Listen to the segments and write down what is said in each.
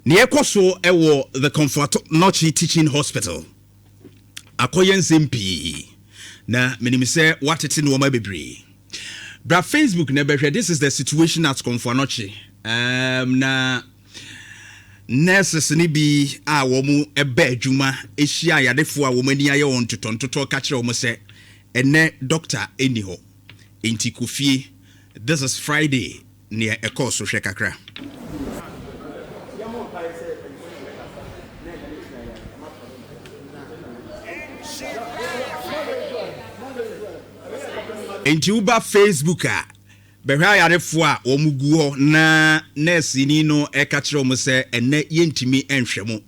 Niekoso ewo the Comfort Nochi Teaching Hospital. Akoyen Zimpi. Na minimise watiti no bebre. Bra Facebook nebehwe, this is the situation at Comfort Nochi. Na nurses ni bi a womu ebe adwuma ehia yadefo a womani aye won totontoto ka kire womu se ene doctor eni ho enti kofie. This is Friday near a course so kakra. Enti uba Facebook a behwa yarefo a omugu ho na nurse ni no e ka kire omo se ene yentimi enhwemo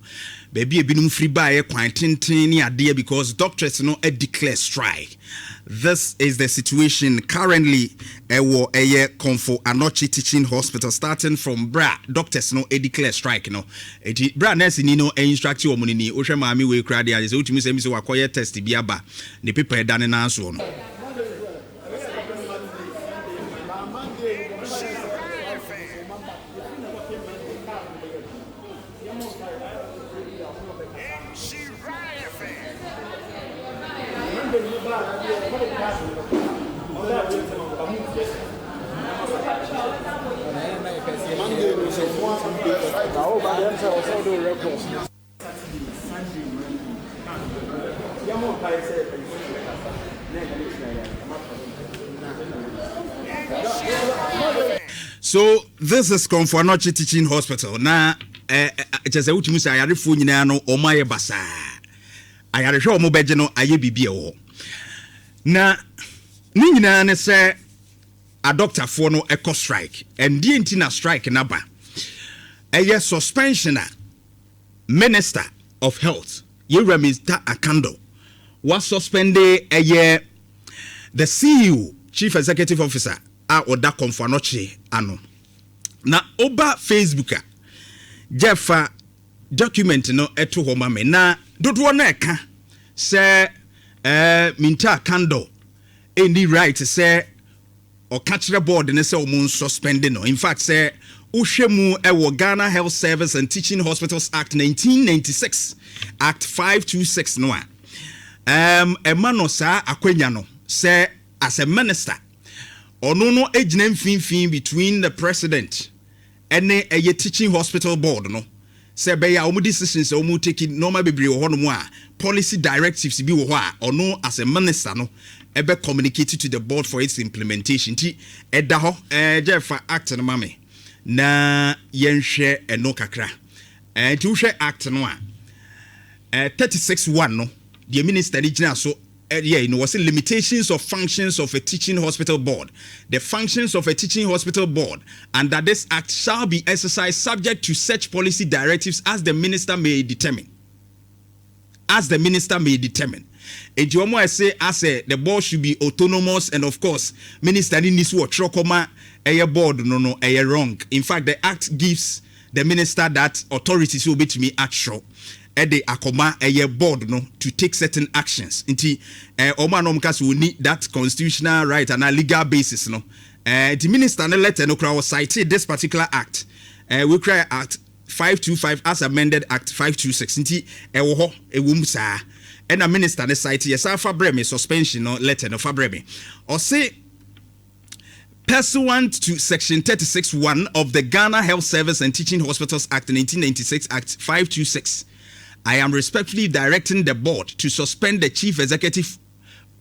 baby ebinum free buy kwan tenten ni ade because doctors no declare strike. This is the situation currently ewo eye Comfort Anochi Teaching Hospital starting from bra doctors no declare strike no eti bra nurse ni no instruct wo munini wo hwe maami we kra dia se utimi se mi se wakoye test bi aba ne paper dane na so no. So this is Comfort Nochi Teaching Hospital. Na just utimi say ayarefo nyina no omaye basa. Ayarehwe omo beje no aye bibie wo. Na ni nyina ne say a doctor for no eco strike and the intina strike na ba. A suspension Minister of Health Nhyira Mr. Akando was suspended a year the CEO Chief Executive Officer oda Comfort Nochi ano. Na oba Facebooka Jeffa document no eto homa me na dodo na eka se Mr. Akando any right say or catch the board and say omun suspended no. In fact say Ushemu ewo Ghana Health Service and Teaching Hospitals Act 1996 Act 526 no emano sa akwenya no say as a minister ono no ejina mfimfin between the president and a teaching hospital board no say be ya omu decisions omu taking normal bebre wo no a policy directives bi wo ho a ono as a minister no ebe communicated to the board for its implementation ti eda ho Jeffa act no mame na yenhwe eno kakra ti wo hwe act no a 36:1 no the minister regional so was limitations of functions of a teaching hospital board. The functions of a teaching hospital board under this act shall be exercised subject to such policy directives as the minister may determine. As the minister may determine. And you I say the board should be autonomous, and of course, minister in this work trokoma a board no wrong. In fact, the act gives the minister that authorities will be to me actual. Ede akoma eye board no to take certain actions. Inti omanom kas will need that constitutional right and a legal basis no. The minister no letter no was cited this particular act. We cry Act 525 as amended Act 526. Inti wo ho ewum saa. And a minister no cite yes fabreme suspension no letter no fabreme. Or say pursuant to section 36:1 of the Ghana Health Service and Teaching Hospitals Act 1996 Act 526. I am respectfully directing the board to suspend the chief executive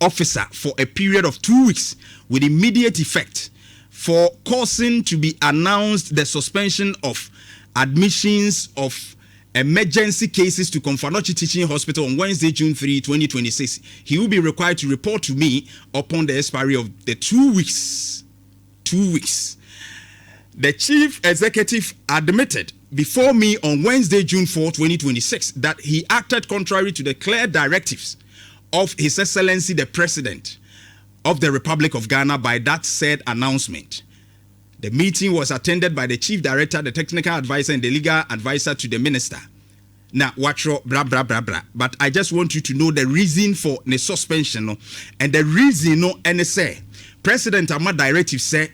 officer for a period of 2 weeks with immediate effect for causing to be announced the suspension of admissions of emergency cases to Comfort Nochi Teaching Hospital on Wednesday, June 3, 2026. He will be required to report to me upon the expiry of the 2 weeks. 2 weeks. The chief executive admitted before me on Wednesday, June 4, 2026, that he acted contrary to the clear directives of His Excellency the President of the Republic of Ghana by that said announcement. The meeting was attended by the Chief Director, the Technical Advisor, and the Legal Advisor to the Minister. Now, watch your blah, blah, blah, blah. But I just want you to know the reason for the suspension. No? And the reason, no, and say, President Ahmad directive said,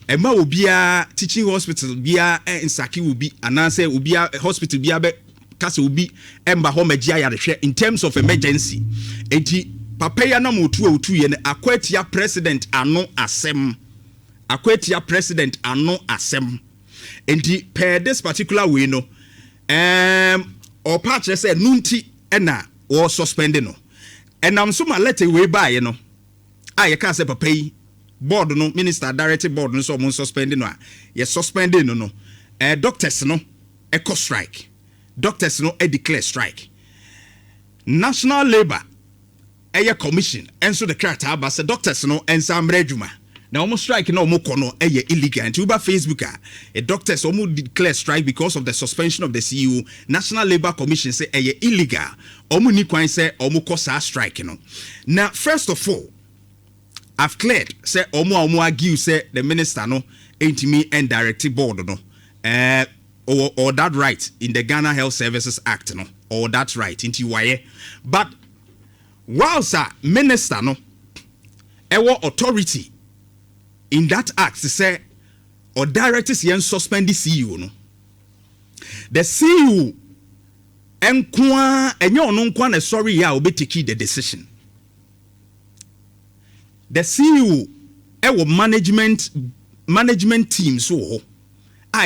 ema obia teaching hospital bia nsaki obi ananse obia hospital bia be kase obi emba ho magia yarehwe in terms of emergency enti papa ya na motu ye ne akwatia president ano asem akwatia president ano asem enti per this particular way no or patch say nunti ena or suspending no enam so ma let away by no I can say papa board no minister directive board no so mo suspending no ye suspending no doctors no eco strike doctors no declare strike national labor commission enso the character ba say doctors no ensa mredwuma na almost strike na omo kono illegal and uba Facebook doctors almost declare strike because of the suspension of the CEO. National Labor Commission say illegal omo ni kwan say omo kosa strike no. Now first of all I've cleared say omo argue say the minister no ain't me and directive board no or that right in the Ghana Health Services Act no or that's right into why but whilst minister no authority in that act to say or directors yen suspend the CEO no the CEO enkwa enyo no nkwa na sorry ya obetiki the decision the CEO management team so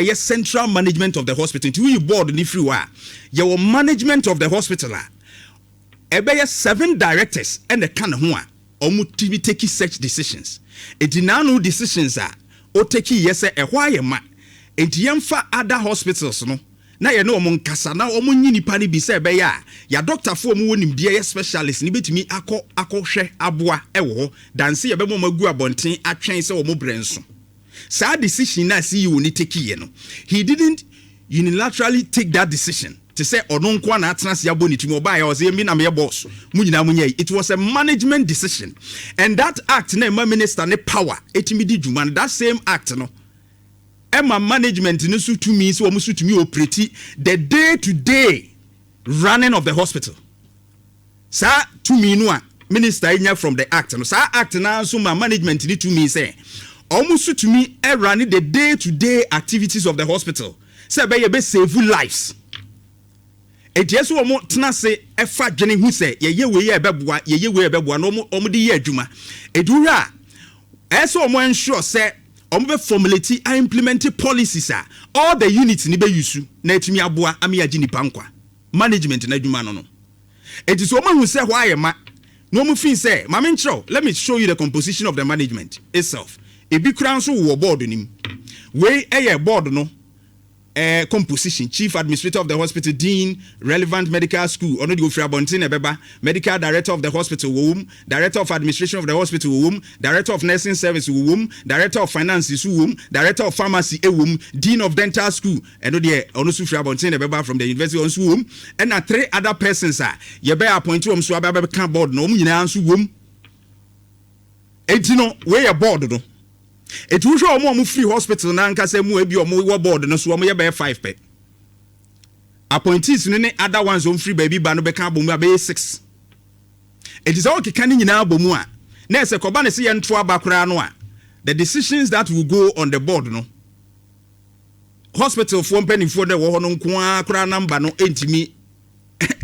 yes central management of the hospital to you board ni free wa your management of the hospital ebe 7 directors and the kind ho a omu take such decisions no decisions o take yes why ma enti yemfa other hospitals no na ye no omo nkasa na omo nyi nipa ni bi se be ya doctor fo omo wonim de specialist ni betimi akɔhwɛ aboa ɛwɔ danse ye be mo magu abonten atwen se omo brenso sa decision na CEO ni take ye no he didn't unilaterally take that decision to say ono nkwa na atras ya boni timi oba ya o say mi na me boss mu nyina mu nyai. It was a management decision and that act na ma minister ne power etimi di dwuma that same act no Emma management no so to me so omo so to me operate the day to day running of the hospital sa to me no a minister enya from the act no sa act na so ma management ni to me say omo so to me run the day to day activities of the hospital say be save lives. Etiyeso omo tenase efa dwene hu se ye we ebeboa no omo de ye adwuma edura eso omo ensure se omo be formulate and implement policies all the units ni be use na etimi aboa ame agi nipa nkwa management na adwuma no etiso omo hu se why ma no omo fin se ma me nchro let me show you the composition of the management itself ebi kura nso wo board nim we board no composition chief administrator of the hospital dean relevant medical school ono di ofra bontin ebeba medical director of the hospital wom director of administration of the hospital wom director of nursing service wom director of finance wom director of pharmacy wom dean of dental school eno de ono su ofra bontin ebeba from the university on su wom and 3 other persons ye be appoint wom so aba can board no nyina nso wom etino we your board no it will show omo free hospital na nka say mu ebi omo wo board no so omo ye be 5 pe appointees ne other ones on free baby ba no be kan bomu be 6 it is all kika ni nyina bomu a na se koba ne se ye nto abakura no a the decisions that will go on the board no hospital for mpanifo de wo ho no nko akura number no entimi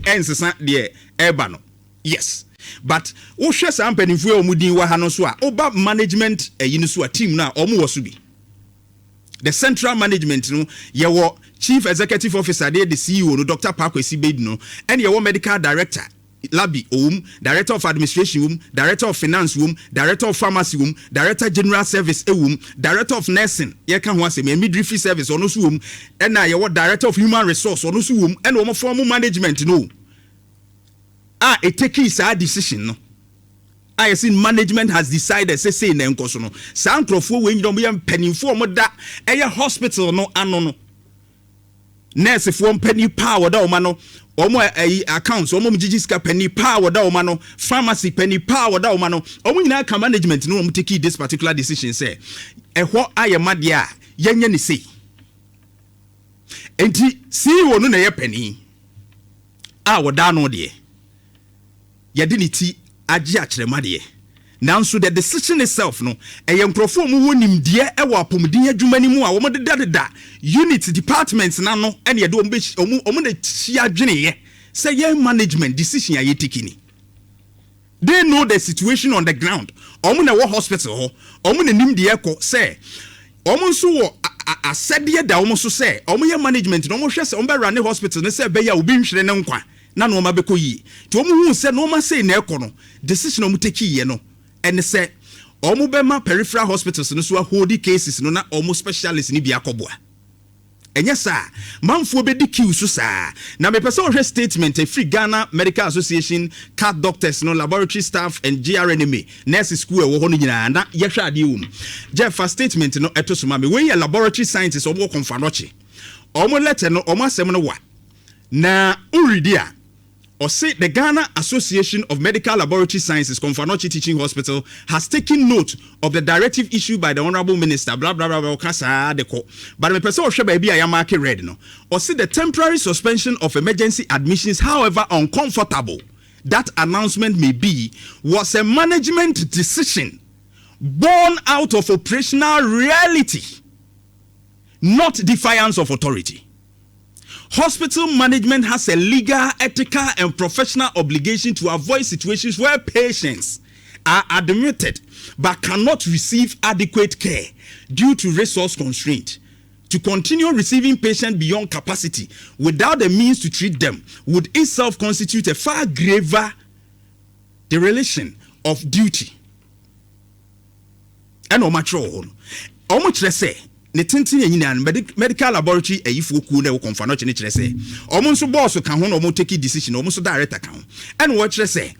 ensesa de eba no yes. But o hwe sa mpanimfo a omudin wa ha no so a oba management yin so a team na omo wo so bi the central management no ye wo chief executive officer the CEO no Dr. Pakwesi Bedi no and ye wo medical director Labi director of administration director of finance director of pharmacy director general service director of nursing ye kan ho asem midwifery service ono so and na ye wo director of human resource ono so and wo form management no it takes a decision no I see management has decided say na enkoso no sankrofo we nyidom ye mpanimfo mo da hospital no ano no nurse fo mpani power da o ma no omo accounts omo gigiska penny power da o ma no pharmacy penny power da o ma no omo nyina ka management no omo take this particular decision say ehwo ayema de a yenye ni sei enti CEO no na ye penny wo da no de yɛde ne ti agye akyerɛma de Now, so the decision itself, no, a young perform winning dear ewa pomdia jumani mua, woman da unit departments nano, and ya do chia jenny, say young management decision ya yetikini. They know the situation on the ground. Omuna wa hospital, omuna nim the echo, say, omunsu a said dear da almost say, omuya management, no more shares on running hospital, and say, Beya will be shrenankwa, none of my bekoyi. To omu said no man say nekono, decision omuteki yeno. And say, Omubema peripheral hospitals no so hold cases no na almost specialists ni biakobwa. And yes, sir, manfo be DQ so sir. Na me person share statement a free Ghana Medical Association, KATH doctors, no laboratory staff and GRNMA, nurse school wo hono nyina na yehwa ade Jeff statement no etosoma me we laboratory scientists omo konfanoche. Omo letter no omo asem no wa. Na uridia or say the Ghana Association of Medical Laboratory Sciences, Konfanochi Teaching Hospital, has taken note of the directive issued by the Honorable Minister, blah, blah, blah, blah, but the person of baby I am read, no, or say the temporary suspension of emergency admissions, however uncomfortable that announcement may be, was a management decision born out of operational reality, not defiance of authority. Hospital management has a legal, ethical, and professional obligation to avoid situations where patients are admitted but cannot receive adequate care due to resource constraint. To continue receiving patients beyond capacity without the means to treat them would itself constitute a far graver dereliction of duty. And say. Ne tintin nyina medical laboratory ayifo ku na wo konfa no kire kire se omo nso boss ka ho na omo take decision omo nso director ka ho and wo kire se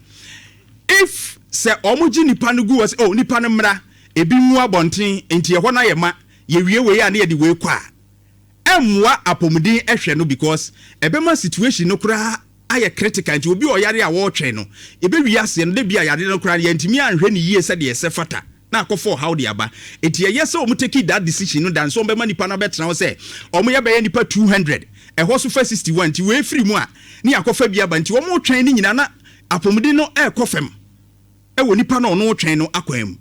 if se omo gi nipa no gu was oh nipa no mra ebi mu abonten enti ho na ye ma ye wie we ya na ye de we kwa emwa apomudin ehwe no because ebema situation no kura aye critical nti obi oyare a wo twen no ebe wi ase no de bia yare no kura ye ntimi anhwe ne yie se de se fata na akofo how the aba eti ye say omo take that decision no dan so be nipa na betra wo say omo ye be nipa 200 e ho so fa 61 ti we free mu a ni akofa bia ba nti omo twen ni nyina na apomudi no e kofem e wo nipa no no twen no akwam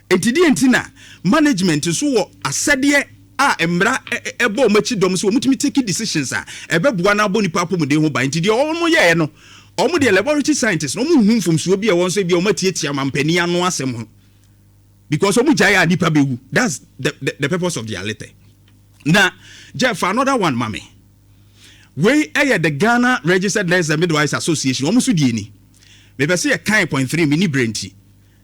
eti di enti na management so wo asede a emra ebo machi dom so omutimi take decisions a ebebua na abo nipa apomudi ho ba nti di omo ye no omo de laboratory scientists no mo humfum so bia won so bia omo tietia mampani ano asem ho. Because omujaya nipa bewu. That's the purpose of the letter. Now, Jeff, another one, mommy. We the Ghana Registered Nurses and Midwives Association. Almost dieni. Maybe say a kind point 3 mini brainty.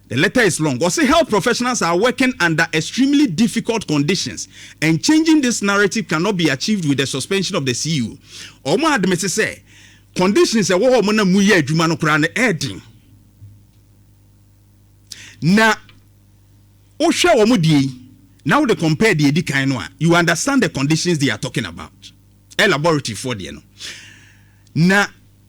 The letter is long. Or say health professionals are working under extremely difficult conditions, and changing this narrative cannot be achieved with the suspension of the CEO. Omo admit say conditions e wo mo na mu ye adwuma no kra na edin. Na now they compare the edikaino, you understand the conditions they are talking about. A laboratory for the no. Now,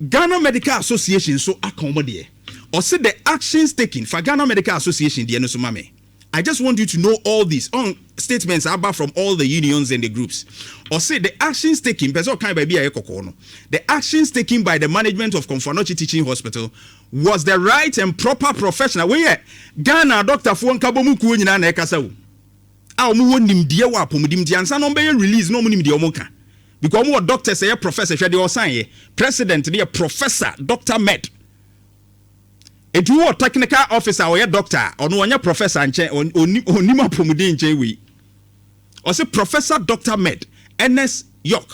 Ghana Medical Association so accommodate or say the actions taken for Ghana Medical Association the no mame. I just want you to know all these statements about from all the unions and the groups. Or say the actions taken, the actions taken by the management of Konfanochi Teaching Hospital was the right and proper professional. We Ghana Dr. Fuan Kabomu Kuina na Ekasa. Our nim dear wapomudim diansa no be release no munim de omoka. Because more doctors say professor shade or sign president dear professor Dr. Med. If you are technical officer or a doctor or no one professor and onima pomudin jewi. Or say Professor Dr. Med NS York.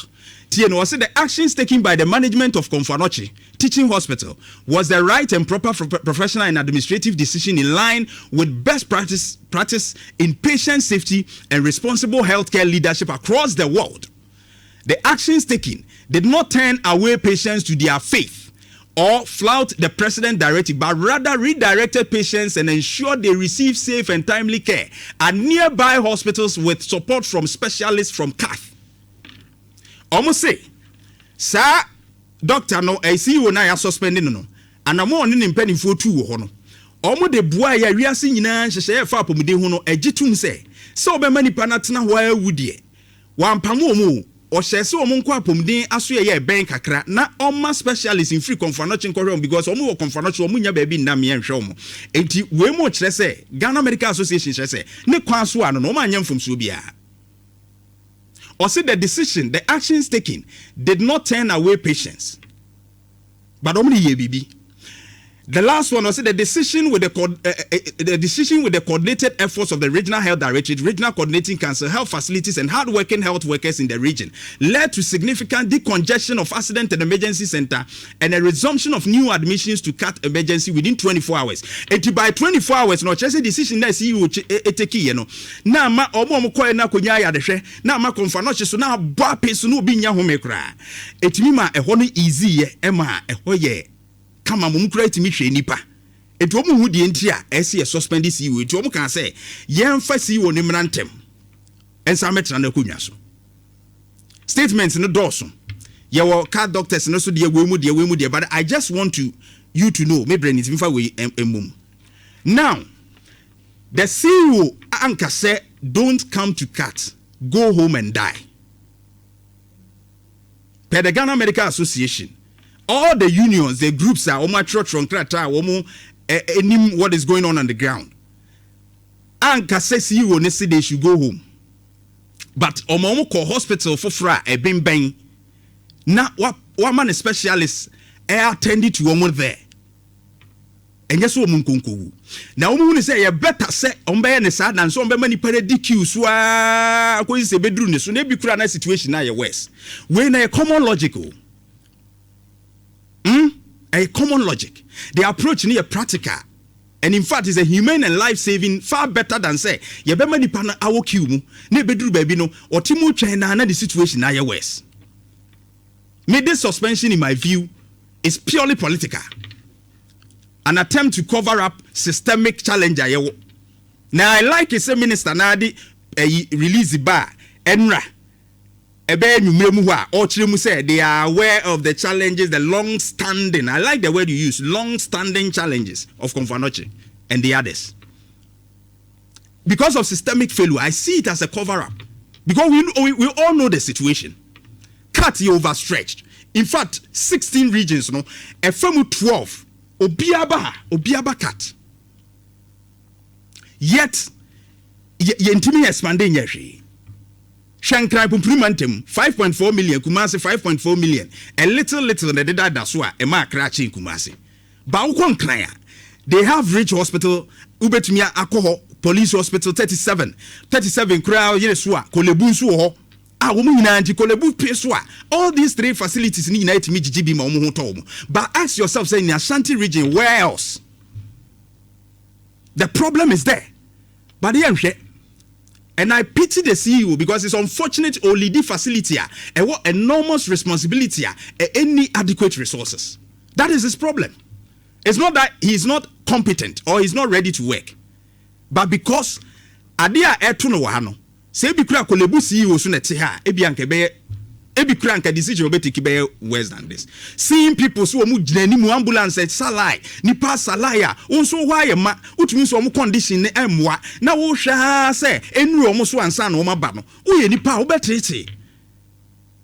TNO say the actions taken by the management of Konfanochi Teaching Hospital was the right and proper professional and administrative decision in line with best practice in patient safety and responsible healthcare leadership across the world. The actions taken did not turn away patients to their faith or flout the president directive, but rather redirected patients and ensured they receive safe and timely care at nearby hospitals with support from specialists from KATH. Almost say, sir, doctor no, I see you now suspending no, and I'm on in penny for 2 hono. Almost the boy ya reassing in an share for Pomide hono, a jitun say, so be many panatna where would ye? One pamomo, or share so monko apomden aso ye ben kakra na oma specialist in free confirmation correct because omo confirmation omo nya baby na me enhwe omo enti we mo kire say Ghana Medical Association kire say ne kwan so ano no ma nya mfomso bia or say the decision the actions taken did not turn away patients but omo ye bibi. The last one was the decision with the coordinated efforts of the regional health directorate, regional coordinating council, health facilities, and hardworking health workers in the region led to significant decongestion of accident and emergency center and a resumption of new admissions to KATH emergency within 24 hours. And by 24 hours, no just a decision that you take na ma omo ko na konya ya de hwe na ma konfa no so na ba peso no obi nya home kra. Etimi ma ehɔ no easy ye ema ehɔ ye kama mum kura itimi hwe nipa etu omu hu die nti a ese ye suspend CEO etu omu kan say yemfa CEO ni mrantem ensa metra na konwa so statements no doso ye wo KATH doctors no so de we mu de but I just want you to know me brain it mfa we emum now the CEO anka say don't come to KATH, go home and die per the Ghana Medical Association. All the unions, the groups are what is going on the ground. Anka says you will say they should go home. But omo ko hospital for fra e ben na what man specialist attended to omo there. And yes, woman kunku. Now, woman say you better say on by any side and so many DQ so going to say bedroom so never be a situation now your west. When a common logical. A common logic. The approach near practical. And in fact, is a humane and life-saving far better than say, ye be many partner awo kiu mu, ne bedru baby no, or timu China na the situation na your west. May this suspension, in my view, is purely political. An attempt to cover up systemic challenge. Now, I like a minister Nadi release the bar, Enra. Or say they are aware of the challenges, the long-standing, I like the word you use, long-standing challenges of Konfanoche and the others. Because of systemic failure, I see it as a cover-up. Because we all know the situation. KATH is overstretched. In fact, 16 regions, no, a firm 12, Obiaba KATH. Yet, yentimi expanding yeshi. Shankrai Pumprimantem 5.4 million, Kumasi 5.4 million. A little the data daswa, a mark cratching Kumasi. Baukon Kraya. They have rich hospital, Ubetumia Akokoa, police hospital 37 crowd, Yeswa, Kolebunsu, Awumunanti, Kolebu Peswa. All these three facilities in United Mijib Mamutom. But ask yourself, say in the Ashanti region, where else? The problem is there. But the and I pity the CEO because it's unfortunate only the facility and what enormous responsibility any adequate resources. That is his problem. It's not that he's not competent or he's not ready to work. But because adia etuno wahano say bi kura kolebu CEO so nete ha ebi kura nka decision obetiki be worse than this. Seeing people so omu ginani mu ambulance salai nipa salaya onso why ma utumi so omu condition ne emwa na wo hwa say enru omu so ansa na omu ba no wo ye nipa obetrete.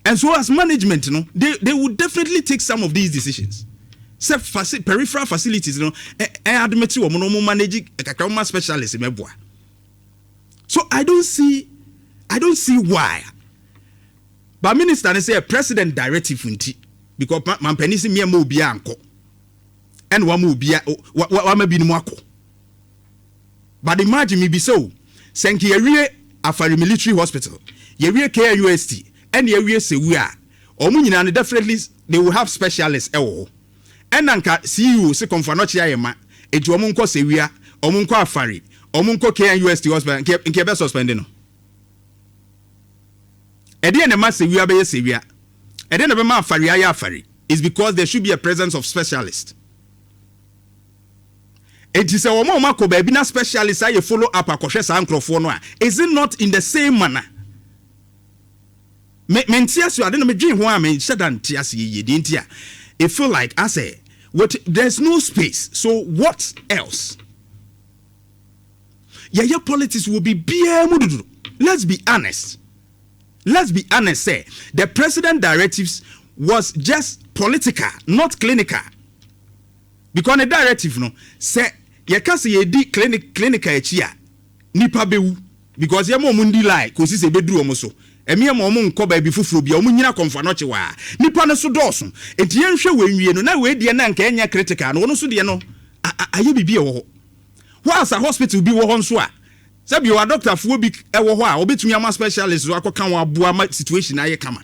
And so as management no they would definitely take some of these decisions. Peripheral facilities no admit omu no manage kakra specialist meboa. So I don't see why. But minister say a president directive unti because man penisi me mo bia anko and wa mo bia wa ma bi no akọ. But imagine me be so senki yewie Afari military hospital yewie KUST and yewie Sewua omu nyina no definitely they will have specialists ewo and anka CEO se Konfanoche ayema etu omu nko Sewua omu nko Afari omu nko KUST hospital nke be suspend no. Ede na ma Sewua be Sewua. Ede na be ma Afari ya Afari is because there should be a presence of specialists. It is a woman ko baby na specialist I follow up akoshe sa nkrofo no a. Is it not in the same manner? Mentia so ade na me dwen ho a me shedan tiase ye de ntia. It feel like I say there's no space. So what else? Your politics will be mududu. Let's be honest. let's be honest, say the president directives was just political, not clinical. Because the directive no say you can say di clinical echia nipa bewu because ye mo mundi lie kosi se bedru omo so emi mo mo nko ba bi fufuro bia omo nyina konfa no che wa nipa no so dɔɔso enti ye nhwɛ wenwie no na we die na nka enya critical no so de no aye bibie wo ho whilst a hospital bi wo ho nso a say bi wa doctor fo bi e wo ho a obetumi ama specialist so akoka wo aboa ma situation aye kama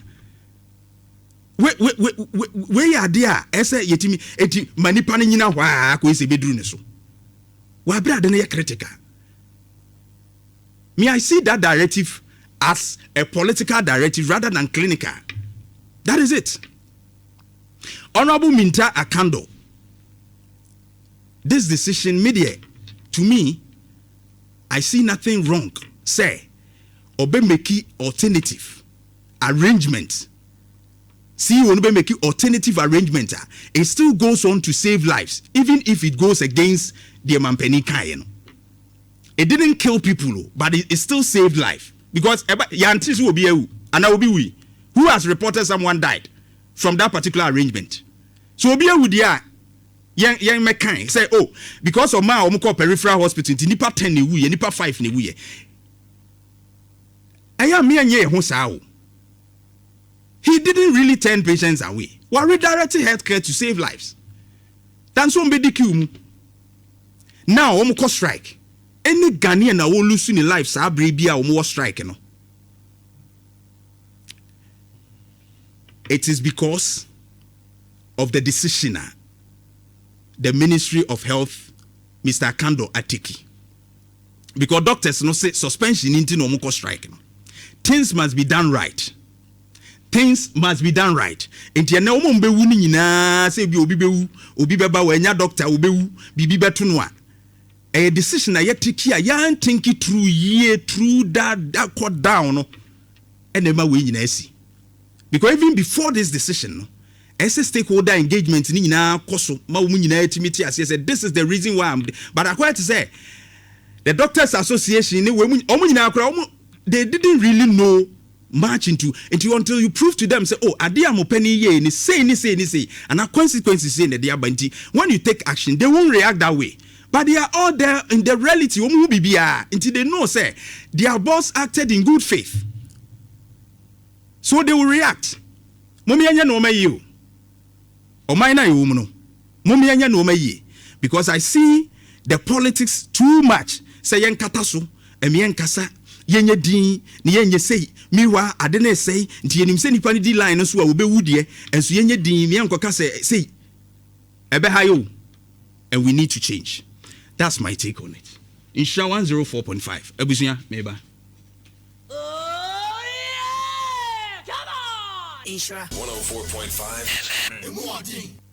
we ya dia ese yetimi eti manipa no nyina hwa ko ese bedru ne so wa bra de ne critical. Me, I see that directive as a political directive rather than clinical. That is it. Honorable Minta Akando, this decision media, to me, I see nothing wrong. Say, obemeki alternative arrangement. See, when obemeki alternative arrangement, it still goes on to save lives, even if it goes against the Mampeni Kayen. It didn't kill people, but it still saved life. Because Yantis will be and I will be we. Who has reported someone died from that particular arrangement? So be a with young mechanic say, oh, because of my omko peripheral hospital, nipa 10 ni we, nipa 5 ni we. I am me and ye hosao. He didn't really turn patients away. We are redirecting healthcare to save lives. Then so medical. Now omko strike. Any Ghanaian na will lose in life, sa bribia or more strike, no. It is because of the decision, the Ministry of Health, Mr. Akando Atiki. Because doctors no say suspension into no more strike. No. Things must be done right. Things must be done right. Enti na omo mbewu ni nyina say bi obi bewu, obi beba wa nya doctor obewu, bibi beto no a. A decision I take here, you think it through year, through that cut down, no, and never win in see. Because even before this decision, no, as a stakeholder engagement, Nina, Koso, Maumina, Timothy, I said, this is the reason why I'm. But I quite say, the Doctors Association, they didn't really know much into until you prove to them, say, oh, Adiamo penny ye, and say, and our consequences in the Diabanti. When you take action, they won't react that way. But they are all there in the reality until they know, say, their boss acted in good faith. So they will react. Because I see the politics too much. Say yen kataso, yen kasa, yenye din, ni yenye say, miwa adene say, nti yenim se nipa ni di line so a obe wudie, enso yenye din ni enkoka say, ebe hayo, and we need to change. That's my take on it. Nhyira 104.5. Ebusuya, meba. Oh yeah! Come on! Nhyira 104.5.